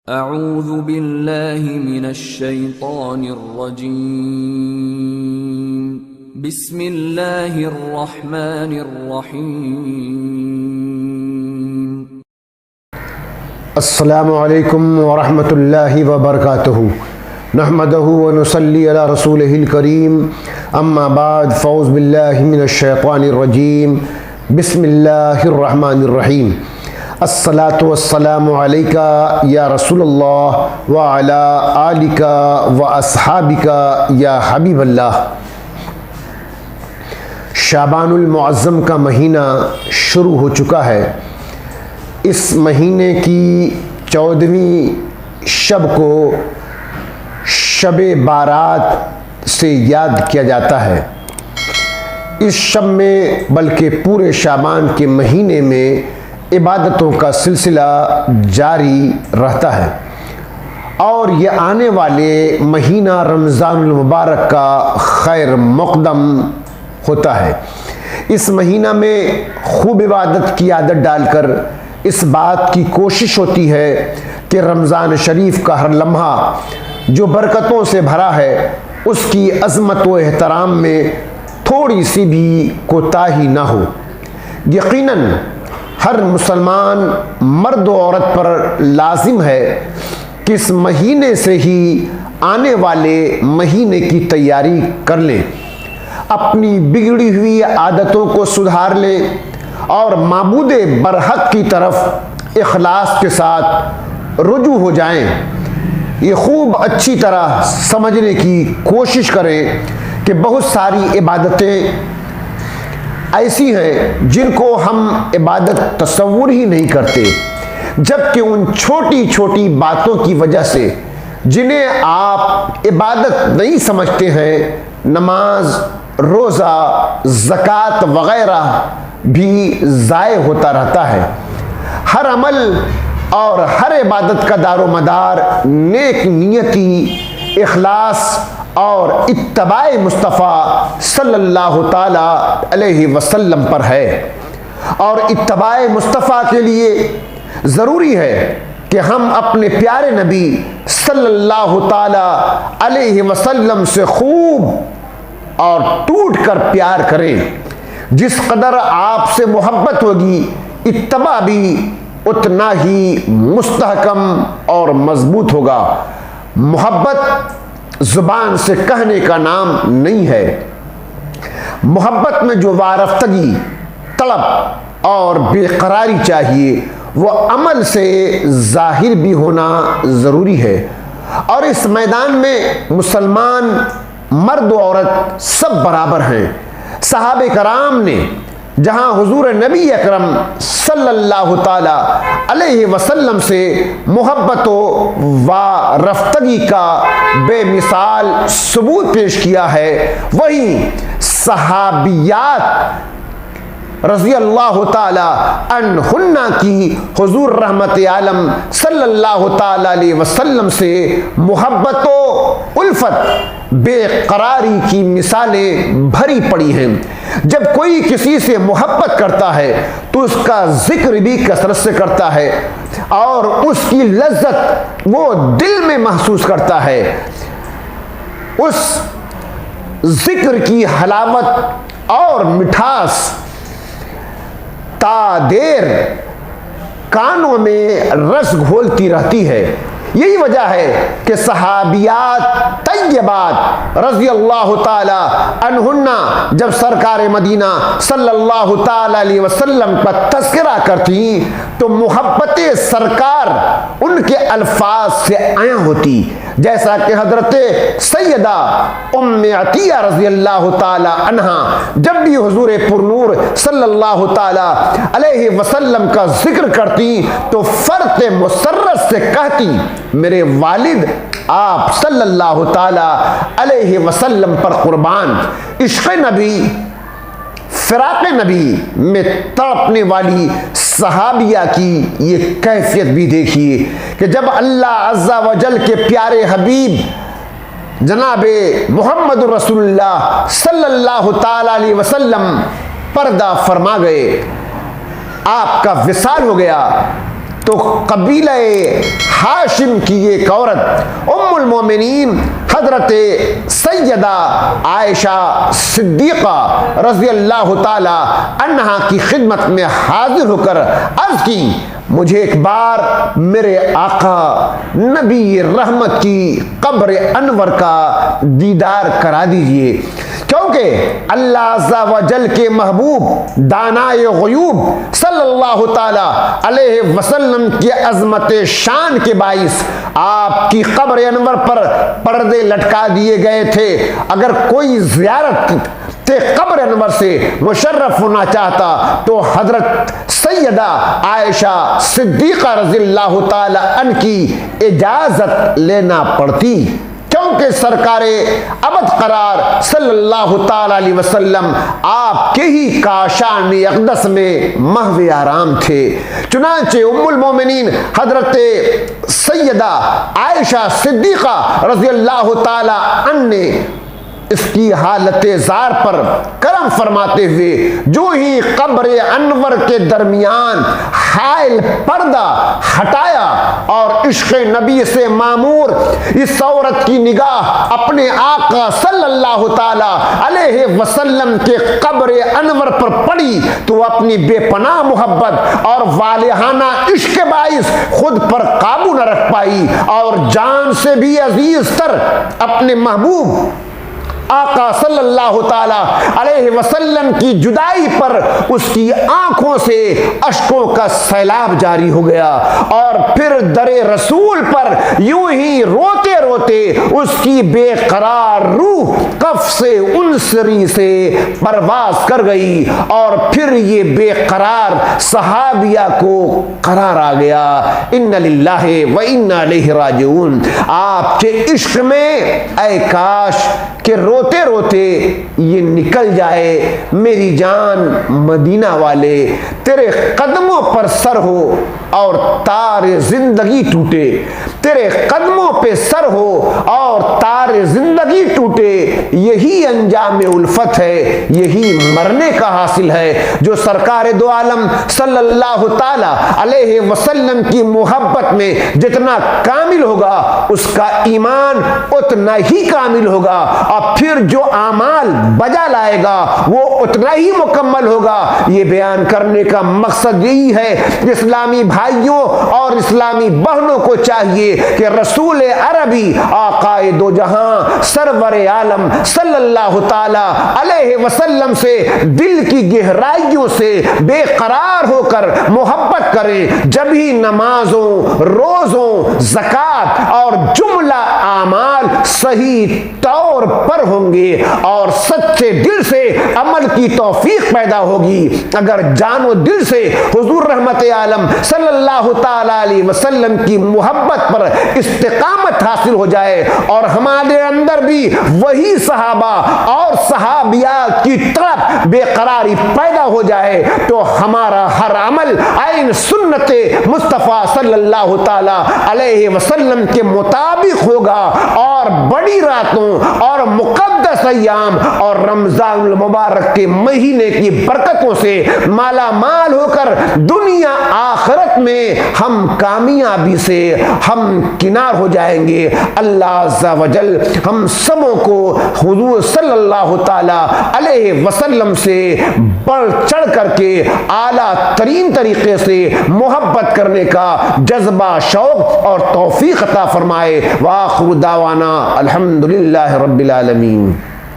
اعوذ باللہ من الشیطان الرجیم بسم اللہ الرحمن الرحیم السلام علیکم ورحمۃ اللہ وبرکاتہ نحمدہ ونصلی علی رسولہ الکریم اما بعد فاعوذ باللہ من الشیطان الرجیم بسم اللہ الرحمن الرحیم الصلاۃ والسلام علیکہ یا رسول اللہ وعلی آلکہ واصحابکہ یا حبیب اللہ۔ شعبان المعظم کا مہینہ شروع ہو چکا ہے۔ اس مہینے کی 14ویں شب کو شب بارات سے یاد کیا جاتا ہے۔ اس شب میں بلکہ پورے شعبان کے مہینے میں عبادتوں کا سلسلہ جاری رہتا ہے، اور یہ آنے والے مہینہ رمضان المبارک کا خیر مقدم ہوتا ہے۔ اس مہینہ میں خوب عبادت کی عادت ڈال کر اس بات کی کوشش ہوتی ہے کہ رمضان شریف کا ہر لمحہ جو برکتوں سے بھرا ہے اس کی عظمت و احترام میں تھوڑی سی بھی کوتاہی نہ ہو۔ یقیناً ہر مسلمان مرد و عورت پر لازم ہے کہ اس مہینے سے ہی آنے والے مہینے کی تیاری کر لیں، اپنی بگڑی ہوئی عادتوں کو سدھار لیں اور معبود برحق کی طرف اخلاص کے ساتھ رجوع ہو جائیں۔ یہ خوب اچھی طرح سمجھنے کی کوشش کریں کہ بہت ساری عبادتیں ایسی ہیں جن کو ہم عبادت تصور ہی نہیں کرتے، جبکہ ان چھوٹی چھوٹی باتوں کی وجہ سے جنہیں آپ عبادت نہیں سمجھتے ہیں، نماز، روزہ، زکوٰۃ وغیرہ بھی ضائع ہوتا رہتا ہے۔ ہر عمل اور ہر عبادت کا دار و مدار نیک نیتی، اخلاص اور اتباع مصطفیٰ صلی اللہ تعالی علیہ وسلم پر ہے، اور اتباع مصطفیٰ کے لیے ضروری ہے کہ ہم اپنے پیارے نبی صلی اللہ تعالی علیہ وسلم سے خوب اور ٹوٹ کر پیار کریں۔ جس قدر آپ سے محبت ہوگی، اتباع بھی اتنا ہی مستحکم اور مضبوط ہوگا۔ محبت زبان سے کہنے کا نام نہیں ہے، محبت میں جو وارفتگی، طلب اور بے قراری چاہیے وہ عمل سے ظاہر بھی ہونا ضروری ہے۔ اور اس میدان میں مسلمان مرد و عورت سب برابر ہیں۔ صحابہ کرام نے جہاں حضور نبی اکرم صلی اللہ تعالی علیہ وسلم سے محبت و رفتگی کا بے مثال ثبوت پیش کیا ہے، وہیں صحابیات رضی اللہ تعالی عنہن کی حضور رحمت عالم صلی اللہ تعالی علیہ وسلم سے محبت و الفت، بے قراری کی مثالیں بھری پڑی ہیں۔ جب کوئی کسی سے محبت کرتا ہے تو اس کا ذکر بھی کثرت سے کرتا ہے، اور اس کی لذت وہ دل میں محسوس کرتا ہے۔ اس ذکر کی حلاوت اور مٹھاس تا دیر کانوں میں رس گھولتی رہتی ہے۔ یہی وجہ ہے کہ صحابیات طیبات رضی اللہ تعالی عنہن جب سرکار مدینہ صلی اللہ تعالی علیہ وسلم کا تذکرہ کرتی تو محبت سرکار ان کے الفاظ سے عیاں ہوتی، جیسا کہ حضرت سیدہ ام عطیہ رضی اللہ تعالی عنہا جب بھی حضور پرنور صلی اللہ تعالی علیہ وسلم کا ذکر کرتی تو فرط مسرت سے کہتی، میرے والد آپ صلی اللہ تعالی علیہ وسلم پر قربان۔ عشق نبی، فراق نبی میں تڑپنے والی صحابیہ کی یہ کیفیت بھی دیکھیے کہ جب اللہ عز و جل کے پیارے حبیب جناب محمد رسول اللہ صلی اللہ تعالی علیہ وسلم پردہ فرما گئے، آپ کا وصال ہو گیا، تو تو قبیلہ ہاشم کی ایک عورت ام المومنین حضرت سیدہ عائشہ صدیقہ رضی اللہ تعالی عنہا کی خدمت میں حاضر ہو کر عرض کی مجھے ایک بار میرے آقا نبی رحمت کی قبر انور کا دیدار کرا دیجئے، کیونکہ اللہ عز و جل کے محبوب دانائے غیوب صلی اللہ تعالی علیہ وسلم کی عظمت شان کے باعث آپ کی قبر انور پر پردے لٹکا دیے گئے تھے۔ اگر کوئی زیارت قبر انور سے مشرف ہونا چاہتا تو حضرت سیدہ عائشہ صدیقہ رضی اللہ تعالی عنہ کی اجازت لینا پڑتی، کیونکہ سرکار ابد قرار صلی اللہ تعالی علیہ وسلم آپ کے ہی کاشان اقدس میں محو آرام تھے۔ چنانچہ ام المومنین حضرت سیدہ عائشہ صدیقہ رضی اللہ تعالی عنہ نے اس کی حالت زار پر کرم فرماتے ہوئے جو ہی قبر انور کے درمیان حائل پردہ ہٹایا اور عشق نبی سے معمور اس عورت کی نگاہ اپنے آقا صلی اللہ تعالی علیہ وسلم کے قبر انور پر پڑی تو اپنی بے پناہ محبت اور والہانہ عشق کے باعث خود پر قابو نہ رکھ پائی اور جان سے بھی عزیز تر اپنے محبوب آقا صلی اللہ تعالی علیہ وسلم کی جدائی پر اس کی آنکھوں سے اشکوں کا سیلاب جاری ہو گیا اور پھر در رسول پر یوں ہی روتے روتے اس کی بے قرار روح کف سے انصری سے پرواز کر گئی اور پھر یہ بے قرار صحابیہ کو قرار آ گیا۔ ان للہ و انا الیہ راجعون۔ آپ کے عشق میں اے کاش کہ روتے روتے یہ نکل جائے میری جان مدینہ والے، تیرے قدموں پر سر ہو اور تار زندگی ٹوٹے، تیرے قدموں پہ سر ہو اور تار زندگی ٹوٹے، یہی انجام الفت ہے، یہی مرنے کا حاصل ہے۔ جو سرکار دو عالم صلی اللہ تعالی علیہ وسلم کی محبت میں جتنا کامل ہوگا اس کا ایمان اتنا ہی کامل ہوگا اور پھر جو اعمال بجا لائے گا وہ اتنا ہی مکمل ہوگا۔ یہ بیان کرنے کا مقصد یہی ہے کہ اسلامی بھائیوں اور اسلامی بہنوں کو چاہیے کہ رسول عربی آقائے دو جہاں سرور عالم صلی اللہ تعالی علیہ وسلم سے دل کی گہرائیوں سے بے قرار ہو کر محبت کریں، جب ہی نمازوں، روزوں، زکوٰۃ اور جملہ اعمال صحیح طور پر ہوں گے اور سچے دل سے عمل کی توفیق پیدا ہوگی۔ اگر جان و دل سے حضور رحمت عالم صلی اللہ تعالی علیہ وسلم کی محبت پر استقامت حاصل ہو جائے اور ہمارے اندر بھی وہی صحابہ اور صحابیات کی طرف بے قراری پیدا ہو جائے تو ہمارا ہر عمل عین سنت مصطفیٰ صلی اللہ تعالی علیہ وسلم کے مطابق ہوگا اور بڑی راتوں اور مقدس ایام اور رمضان المبارک کے مہینے کی برکتوں سے مالا مال ہو کر دنیا آخرت میں ہم کامیابی سے ہم کنار ہو جائیں گے۔ اللہ عز و جل ہم سبوں کو حضور صلی اللہ تعالی علیہ وسلم سے بڑھ چڑھ کر کے اعلیٰ ترین طریقے سے محبت کرنے کا جذبہ، شوق اور توفیق عطا فرمائے۔ وآخر دعوانا الحمدللہ رب العالمین۔